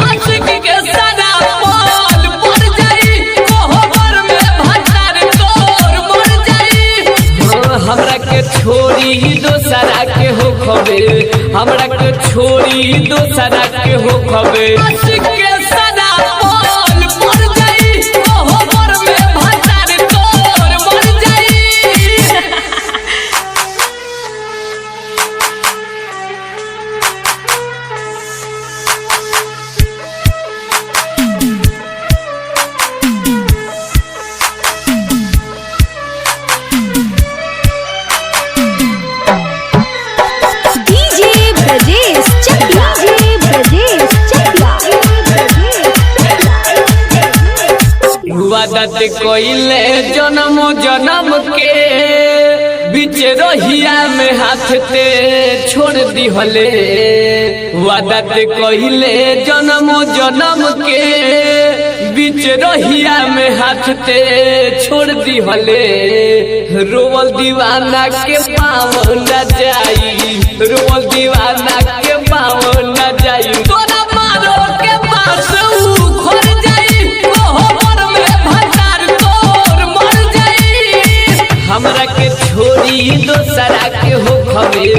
आशिक के सारा पल पड़ जाई कोहबर में भतार तोर मर जाई। हमरा के छोड़ी दोसरा के हो खबे, हमरा के छोड़ी दोसरा के हो खबे। आशिक के सारा पल पड़ जाई कोहबर में भतार तोर मर जाई। वादत कोइले जन्म जन्म के बीच रहिया में हाथ ते छोड़ दिहले। वादत कोइले जन्म जन्म के बीच रहिया में हाथ ते छोड़ दिहले। रोवल दीवाना के पाँव न जाई, रोवल दीवाना के पाँव न जाई। तोरा मारो के पास खोल जाई कोहबर में भतार तोर मर जाई। हमरा के छोड़ी दोसरा के हो खबे,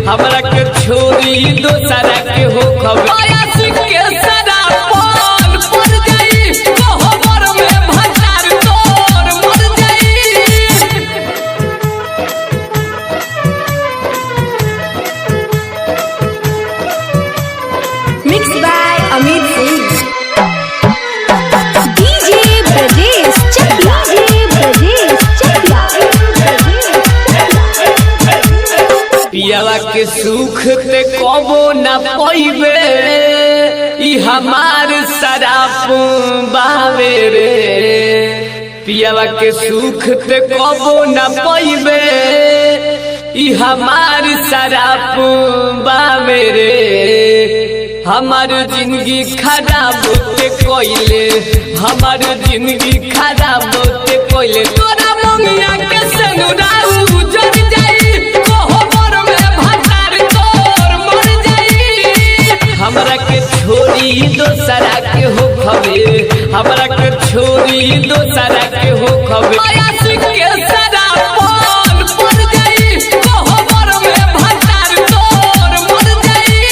हमरा के छोड़ी दोसरा के हो खबे। आशिक के सारा पल पड़ जाई कोहबर में भतार तोर मर जाई। Mixed by Amit Singh. DJ Brajesh Chakla. पियावा के सुख ते कबो न पइबे, ई हमार सराप बावे रे। पियावा के सुख ते कबो न पइबे, ई हमार सराप बावे रे। हमार जिंदगी खराब होते कोइले, हमार जिंदगी खराब होते कोइले। तोरा मंगिया के सनुरा उजड़ जाई कोहबर में भतार तोर मर जाई। हमरा के छोड़ी दोसरा के हो खबे, हमरा के छोड़ी दोसरा के हो खबे। आशिक के सारा पल पड़ जाई कोहबर में भतार तोर मर जाई।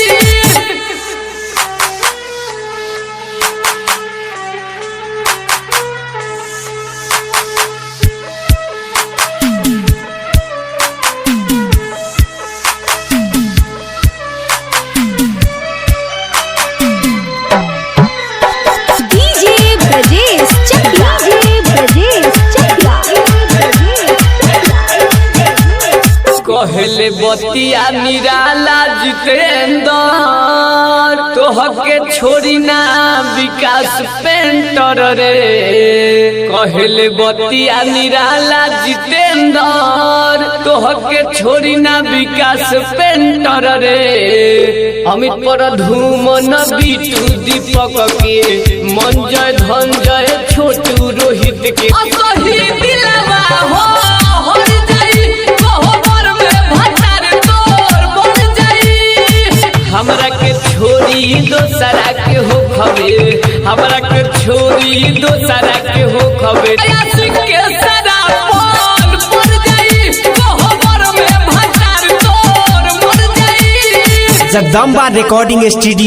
DJ Brajesh Chakla. कहले बतिया निराला जितेंद्र, तोहके छोड़ी ना विकास पेंटर रे। कहले बतिया निराला जितेंद्र, तोहके छोड़ी ना विकास पेंटर रे। अमित पर धूम न बीटू दीपक के, मंजय धनजय छोटू रोहित के। असही दिलवा हो हर जाई कोहबर में भतार तोर मर जाई। हमरा के छोड़ी दोसरा के हो खबे, हमरा के छोड़ी दोसरा के हो खबे। आशिक के सारा पल पड़ जाई कोहबर में भतार तोर मर जाई। Jagdamba recording studio.